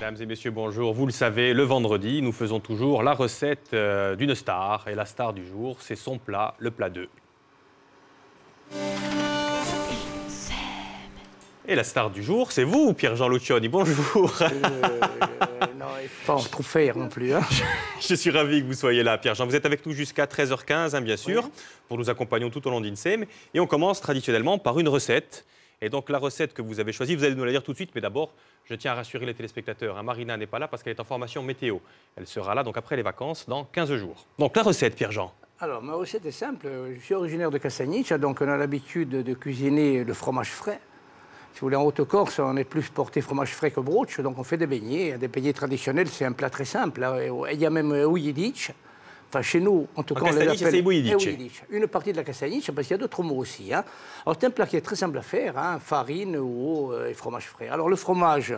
Mesdames et messieurs, bonjour. Vous le savez, le vendredi, nous faisons toujours la recette d'une star. Et la star du jour, c'est son plat, le plat 2. Et la star du jour, c'est vous, Pierre-Jean Lucioni. Bonjour. Non, il ne faut pas en trop faire non plus. Hein. Je suis ravi que vous soyez là, Pierre-Jean. Vous êtes avec nous jusqu'à 13h15, hein, bien sûr, oui. pour nous accompagner tout au long d'INSEM. Et on commence traditionnellement par une recette. Et donc, la recette que vous avez choisie, vous allez nous la dire tout de suite. Mais d'abord, je tiens à rassurer les téléspectateurs. Hein, Marina n'est pas là parce qu'elle est en formation météo. Elle sera là donc après les vacances, dans 15 jours. Donc, la recette, Pierre-Jean. Alors, ma recette est simple. Je suis originaire de Cassagnic, donc on a l'habitude de cuisiner le fromage frais. Si vous voulez, en Haute-Corse, on est plus porté fromage frais que broche, donc on fait des beignets traditionnels. C'est un plat très simple. Il y a même ouïdic. Enfin, chez nous, en tout cas, on l'appelle c'est ouïdic. Une partie de la Cassagnic, parce qu'il y a d'autres mots aussi. Hein. Alors, c'est un plat qui est très simple à faire, hein, farine, eau et fromage frais. Alors, le fromage,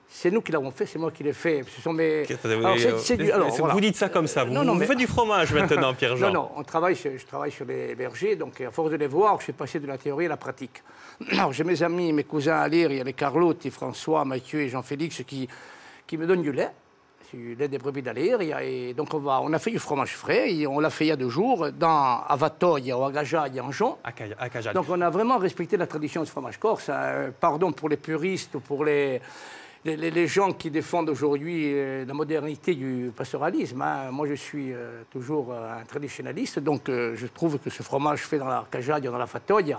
c'est nous qui l'avons fait, c'est moi qui l'ai fait. Ce sont mes... Vous dites ça comme ça, vous faites du fromage maintenant, Pierre-Jean. Non, je travaille sur les bergers, donc à force de les voir, je suis passé de la théorie à la pratique. Alors, j'ai mes amis, mes cousins à lire, il y a les Carlotte, et François, Mathieu et Jean-Félix qui me donnent du lait. Du lait des brebis d'Alir. Et donc, on a fait du fromage frais. Et on l'a fait il y a 2 jours à Vatoy, à Agaja et en Jon. Donc, on a vraiment respecté la tradition du fromage corse. Pardon pour les puristes ou pour les gens qui défendent aujourd'hui la modernité du pastoralisme. Hein. Moi, je suis toujours un traditionnaliste. Donc, je trouve que ce fromage fait dans la Agaja, dans la Vatoy,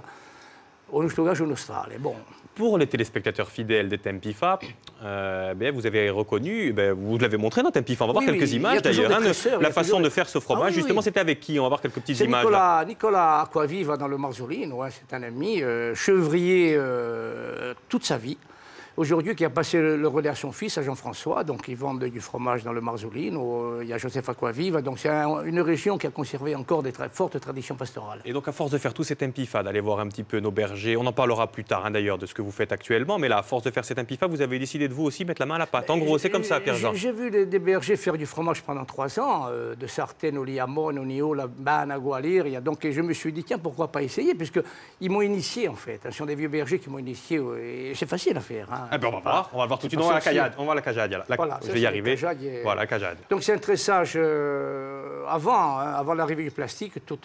on nous engage en Australie. Bon. Pour les téléspectateurs fidèles des Tempifa, vous avez reconnu, vous l'avez montré dans Tempifa. On va voir quelques images d'ailleurs. Hein, la façon de faire ce fromage, justement, c'était avec qui? On va voir quelques petites images. Nicolas Aquaviva dans le Marzolino, ouais, c'est un ami, chevrier toute sa vie. Aujourd'hui, qui a passé le relais à son fils, à Jean-François, donc ils vendent du fromage dans le Marzolino. Il y a Joseph Aquaviva, donc c'est une région qui a conservé encore des fortes traditions pastorales. Et donc, à force de faire tous ces Tempifa, d'aller voir un petit peu nos bergers, on en parlera plus tard hein, d'ailleurs de ce que vous faites actuellement, mais là, à force de faire ces Tempifa, vous avez décidé de vous aussi mettre la main à la pâte. En gros, c'est comme ça, Pierre-Jean. J'ai vu des bergers faire du fromage pendant 3 ans, de Sartène au Liamon, au Nio, la Bana, Gualir. Donc, je me suis dit, tiens, pourquoi pas essayer, puisqu'ils m'ont initié, en fait. Ce sont des vieux bergers qui m'ont initié, et c'est facile à faire. Hein. On va voir. On va le voir tout de suite. On va la cajade. On va la cajade. Voilà, je vais y arriver. Voilà, la cajade. Donc c'est un tressage avant l'arrivée du plastique. Tous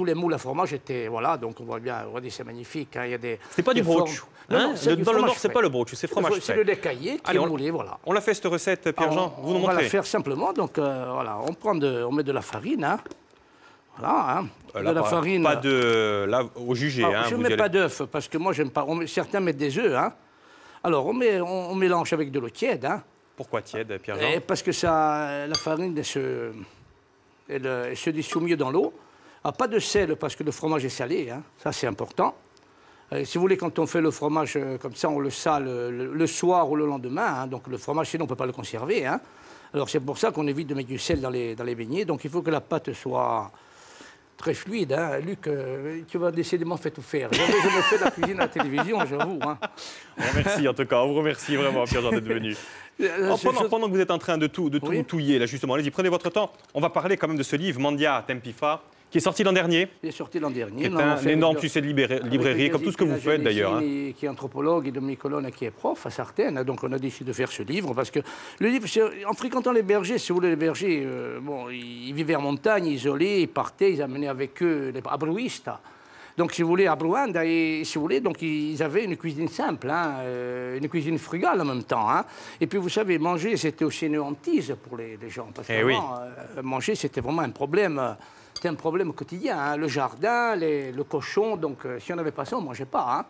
les moules à fromage étaient donc on voit bien. Regardez, c'est magnifique. Hein, il y a des. C'est pas du broch. Hein? Dans le nord, c'est pas le broch, c'est fromage frais. C'est le lait caillé qui est moulé, voilà. On l'a fait cette recette, Pierre-Jean. Vous nous montrez. On va la faire simplement. Donc voilà, on met de la farine. Hein. Voilà, hein. Là, de la farine. Pas de là au jugé. Hein, je ne mets pas d'œufs parce que moi j'aime pas. Certains mettent des œufs. Hein. Alors, on mélange avec de l'eau tiède. Hein. Pourquoi tiède, Pierre-Jean? Parce que la farine elle se dissout mieux dans l'eau. Pas de sel parce que le fromage est salé. Hein. Ça, c'est important. Si vous voulez, quand on fait le fromage comme ça, on le sale le soir ou le lendemain. Hein. Donc, le fromage, sinon, on ne peut pas le conserver. Hein. Alors, c'est pour ça qu'on évite de mettre du sel dans les beignets. Donc, il faut que la pâte soit très fluide, hein. Luc, tu vas décidément faire tout faire. Je me fais de la cuisine à la télévision, j'avoue. Hein. Merci en tout cas, on vous remercie vraiment, Pierre-Jean, d'être venu. Pendant que vous êtes en train de tout touiller, là justement, allez-y, prenez votre temps. On va parler quand même de ce livre, Mandia Tempifa, qui est sorti l'an dernier. Il est sorti l'an dernier. C'est un énorme succès de librairie, comme tout ce que vous faites d'ailleurs. Hein. Qui est anthropologue, et Dominique Colonne, qui est prof à Sartène. Donc on a décidé de faire ce livre, parce que le livre, en fréquentant les bergers, si vous voulez, les bergers, ils vivaient en montagne, isolés, ils partaient, ils amenaient avec eux les abruistes. Donc, si vous voulez, à Bruanda, donc ils avaient une cuisine simple, hein, une cuisine frugale en même temps. Hein. Et puis, vous savez, manger, c'était aussi une hantise pour les gens. Parce que manger, c'était vraiment un problème. C'était un problème quotidien. Hein. Le jardin, le cochon. Donc, si on n'avait pas ça, on ne mangeait pas. Hein.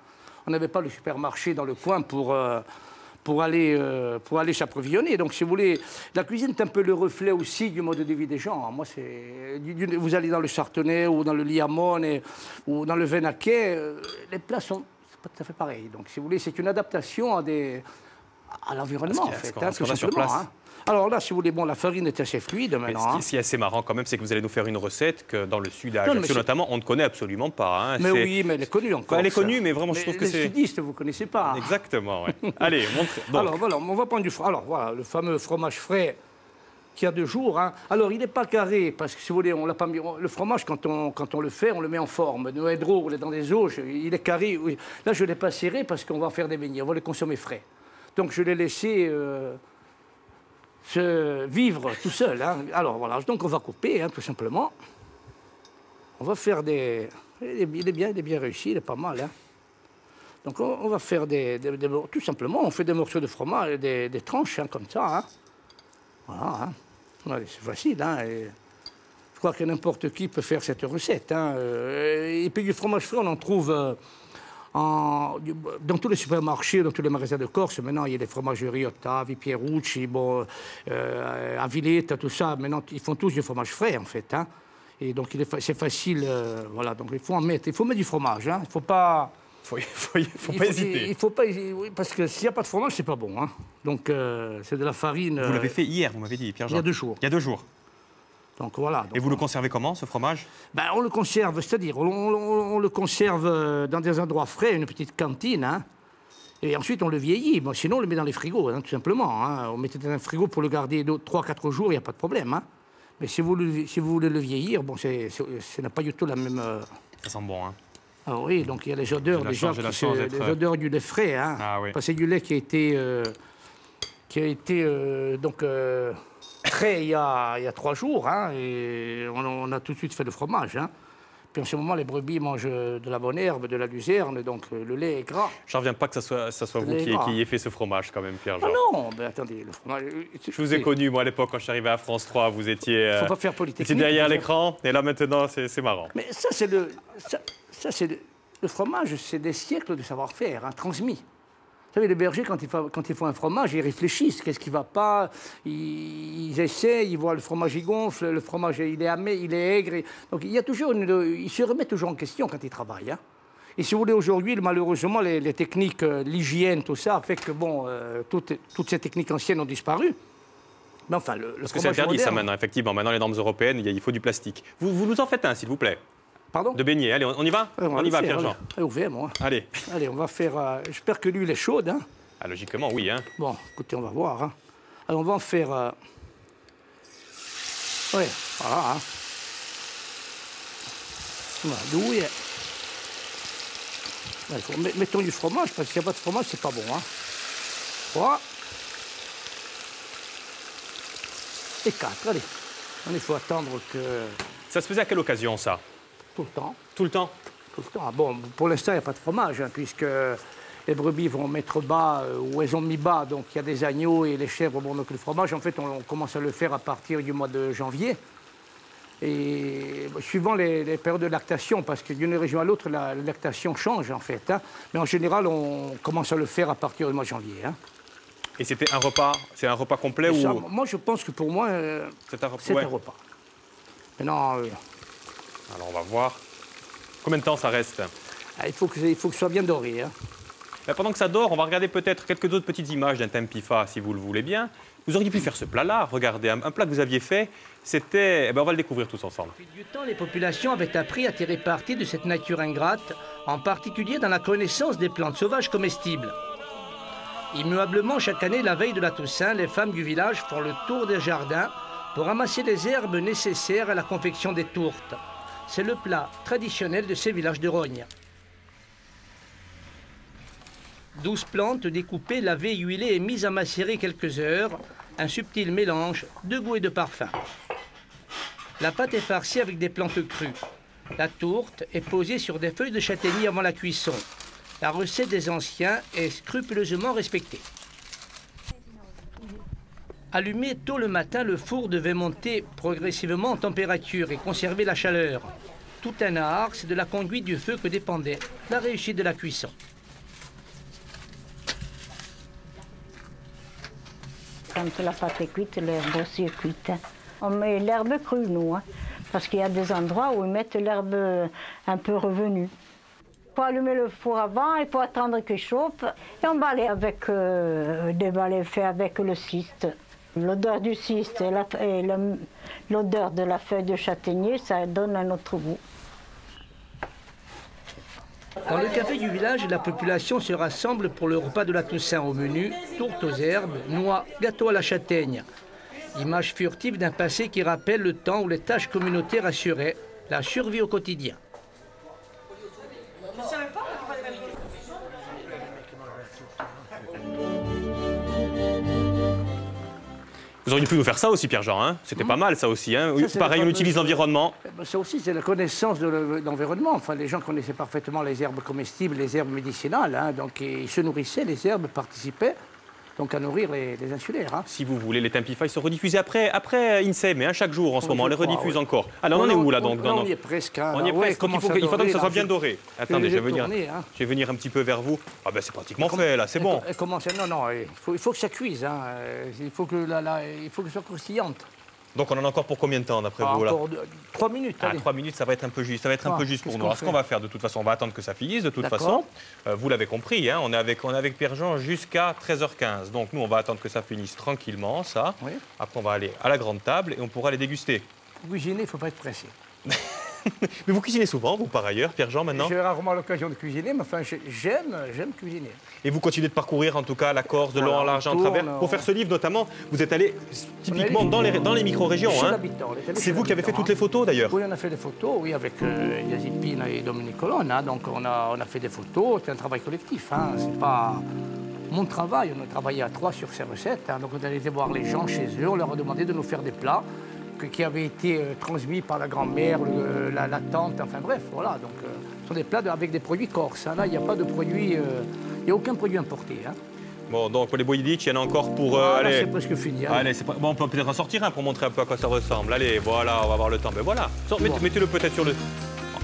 On n'avait pas le supermarché dans le coin pour aller s'approvisionner. Donc, si vous voulez, la cuisine est un peu le reflet aussi du mode de vie des gens. Moi, vous allez dans le Chardonnay ou dans le Liamon ou dans le Venaquet, les plats sont pas tout à fait pareils. Donc, si vous voulez, c'est une adaptation à l'environnement, en fait, tout simplement. Hein. Alors là, si vous voulez, la farine est assez fluide maintenant. Ce qui est assez marrant quand même, c'est que vous allez nous faire une recette que dans le sud, à Ajaccio notamment, on ne connaît absolument pas. Hein. Mais oui, mais elle est connue encore. Elle est connue, mais vraiment, je trouve que c'est... Les sudistes, vous ne connaissez pas. Hein. Exactement, oui. Allez, montrez. Alors voilà, on va prendre du fromage. Alors voilà, le fameux fromage frais qui a 2 jours. Hein. Alors, il n'est pas carré, parce que si vous voulez, on l'a pas mis... Le fromage, quand on le fait, on le met en forme. Nous, hydro, on est dans des eaux, il est carré. Oui. Là, je ne l'ai pas serré parce qu'on va en faire des beignets, on va les consommer frais. Donc je l'ai laissé se vivre tout seul. Hein. Alors voilà, donc on va couper, hein, tout simplement. On va faire des... Il est bien réussi, il est pas mal. Hein. Donc on va faire tout simplement, on fait des morceaux de fromage, des tranches, hein, comme ça. Hein. Voilà, hein. Ouais, c'est facile. Hein, et je crois que n'importe qui peut faire cette recette. Hein. Et puis du fromage frais, on en trouve dans tous les supermarchés, dans tous les magasins de Corse. Maintenant, il y a des fromageries Ottavi, Pierucci, bon, Aviletta, tout ça. Maintenant, ils font tous du fromage frais, en fait. Hein. Et donc, c'est facile. Voilà, donc il faut en mettre. Il faut mettre du fromage. Hein. Il ne faut pas... Faut pas hésiter. Il faut pas hésiter, oui, parce que s'il n'y a pas de fromage, c'est pas bon. Hein. Donc, c'est de la farine... Vous l'avez fait hier, vous m'avez dit, Pierre-Jean. Il y a 2 jours. Il y a 2 jours. Donc voilà. Donc, et vous le conservez comment, ce fromage? Ben, on le conserve, c'est-à-dire, on le conserve dans des endroits frais, une petite cantine, hein, et ensuite on le vieillit. Bon, sinon, on le met dans les frigos, hein, tout simplement. Hein. On mettait dans un frigo pour le garder 3-4 jours, il n'y a pas de problème. Hein. Mais si vous voulez le vieillir, bon, ce n'est pas du tout la même... Ça sent bon, hein. Ah oui, donc il y a les odeurs, déjà, les odeurs du lait frais, hein, ah, oui. parce que c'est du lait qui a été donc... Prêt il y a 3 jours, hein, et on a tout de suite fait le fromage. Hein. Puis en ce moment, les brebis mangent de la bonne herbe, de la luzerne, donc le lait est gras. Je ne reviens pas que ça soit vous qui ayez fait ce fromage, quand même, Pierre-Jean. Ah non, mais attendez, le fromage... Je vous ai connu, moi, à l'époque, quand je suis arrivé à France 3, vous étiez... Faut pas faire politique. Derrière l'écran, et là, maintenant, c'est marrant. Mais ça, c'est le fromage, c'est des siècles de savoir-faire, hein, transmis. Vous savez, les bergers, quand ils font un fromage, ils réfléchissent. Qu'est-ce qui ne va pas? Ils essayent, ils voient le fromage, il gonfle, le fromage, il est amer, il est aigre. Donc, il y a toujours ils se remettent toujours en question quand ils travaillent. Hein. Et si vous voulez, aujourd'hui, malheureusement, les techniques, l'hygiène, tout ça, fait que, bon, toutes ces techniques anciennes ont disparu. Mais enfin, parce que c'est interdit, moderne, ça, maintenant, effectivement. Maintenant, les normes européennes, il faut du plastique. Vous nous en faites un, s'il vous plaît. Pardon? De beignet. Allez, on y va? On y va, Pierre-Jean. Allez, ouvert, moi. Allez. Allez, on va faire... J'espère que l'huile est chaude. Hein. Ah, logiquement, oui. Hein. Bon, écoutez, on va voir. Hein. Alors, on va en faire... Oui, voilà. Hein. Voilà, douille. Mettons du fromage, parce qu'il n'y a pas de fromage, c'est pas bon. Hein. 3. Et 4, allez. Il faut attendre que... Ça se faisait à quelle occasion, ça? Tout le temps. Tout le temps? Tout le temps. Bon, pour l'instant, il n'y a pas de fromage, hein, puisque les brebis vont mettre bas, ou elles ont mis bas, donc il y a des agneaux et les chèvres vont mettre le fromage. En fait, on commence à le faire à partir du mois de janvier. Et suivant les périodes de lactation, parce que d'une région à l'autre, la lactation change, en fait. Hein. Mais en général, on commence à le faire à partir du mois de janvier. Hein. Et c'était un repas, c'est un repas complet ça, ou... Moi, je pense que pour moi, c'est un repas. Maintenant... Alors, on va voir. Combien de temps ça reste? Il faut que ce soit bien doré. Hein. Pendant que ça dort, on va regarder peut-être quelques autres petites images d'un tempifa, si vous le voulez bien. Vous auriez pu faire ce plat-là. Regardez, un plat que vous aviez fait, c'était... on va le découvrir tous ensemble. Depuis du temps, les populations avaient appris à tirer parti de cette nature ingrate, en particulier dans la connaissance des plantes sauvages comestibles. Immuablement, chaque année, la veille de la Toussaint, les femmes du village font le tour des jardins pour ramasser les herbes nécessaires à la confection des tourtes. C'est le plat traditionnel de ces villages de Rogne. 12 plantes découpées, lavées, huilées et mises à macérer quelques heures. Un subtil mélange de goût et de parfum. La pâte est farcie avec des plantes crues. La tourte est posée sur des feuilles de châtaignier avant la cuisson. La recette des anciens est scrupuleusement respectée. Allumé tôt le matin, le four devait monter progressivement en température et conserver la chaleur. Tout un art, c'est de la conduite du feu que dépendait la réussite de la cuisson. Quand la pâte est cuite, l'herbe aussi est cuite. On met l'herbe crue, nous, hein, parce qu'il y a des endroits où ils mettent l'herbe un peu revenue. Il faut allumer le four avant, il faut attendre qu'il chauffe, et on balaye avec des balais faits avec le ciste. L'odeur du ciste et l'odeur de la feuille de châtaignier, ça donne un autre goût. Dans le café du village, la population se rassemble pour le repas de la Toussaint au menu, tourte aux herbes, noix, gâteau à la châtaigne. Image furtive d'un passé qui rappelle le temps où les tâches communautaires assuraient la survie au quotidien. Vous auriez pu nous faire ça aussi, Pierre-Jean, hein? C'était pas mal, ça aussi. Hein? Ça, Pareil, on utilise l'environnement. Ça aussi, c'est la connaissance de l'environnement. Enfin, les gens connaissaient parfaitement les herbes comestibles, les herbes médicinales. Hein, donc, ils se nourrissaient, les herbes participaient donc à nourrir les insulaires. Hein. Si vous voulez, les Templify sont rediffusés après INSEE, mais chaque jour en ce moment, on les rediffuse encore. Alors, on est où là donc on y est presque. Hein, on y est presque, donc il faut que ça soit bien doré. Attendez, je vais venir un petit peu vers vous. Ah ben c'est pratiquement fait là, c'est bon. Non, il faut que ça cuise. Hein. Il faut que ça soit croustillante. Donc on en a encore pour combien de temps d'après vous là? Encore 3 minutes. Ah, 3 minutes, ça va être un peu juste. Ça va être un peu juste pour nous. Alors, ce qu'on va faire, de toute façon, on va attendre que ça finisse. De toute façon, vous l'avez compris, hein, on est avec Pierre-Jean jusqu'à 13h15. Donc nous, on va attendre que ça finisse tranquillement, ça. Oui. Après, on va aller à la grande table et on pourra les déguster. Pour cuisiner, il ne faut pas être pressé. Mais vous cuisinez souvent, vous, par ailleurs, Pierre-Jean, maintenant? J'ai rarement l'occasion de cuisiner, mais enfin, j'aime cuisiner. Et vous continuez de parcourir, en tout cas, la Corse de long en large et en travers. Pour faire ce livre, notamment, vous êtes allé typiquement dans les micro-régions. Hein. C'est vous qui avez fait toutes les photos, d'ailleurs? Oui, on a fait des photos, oui, avec Yazid Pina et Dominique Colonne. Hein, donc, on a fait des photos. C'est un travail collectif. Hein, c'est pas mon travail. On a travaillé à 3 sur ces recettes. Hein, donc, on allait voir les gens chez eux. On leur a demandé de nous faire des plats qui avaient été transmis par la grand-mère, la tante, enfin bref, voilà. Donc, ce sont des plats avec des produits corses. Hein. Là, il n'y a pas de produits, il n'y a aucun produit importé. Hein. Bon, donc pour les boïdiches, il y en a encore pour... allez, c'est presque fini. Hein. Allez, bon, on peut peut-être en sortir un pour montrer un peu à quoi ça ressemble. Allez, voilà, on va avoir le temps. Ben voilà, mettez-le peut-être sur le...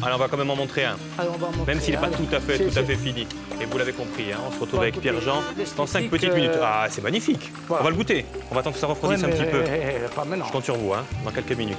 Allez, on va quand même en montrer un. Alors, même s'il n'est pas tout à fait fini. Et vous l'avez compris, hein, on se retrouve avec Pierre-Jean dans 5 petites minutes. Ah, c'est magnifique. Voilà. On va le goûter. On va attendre que ça refroidisse un petit peu. Pas maintenant. Je compte sur vous, hein, dans quelques minutes.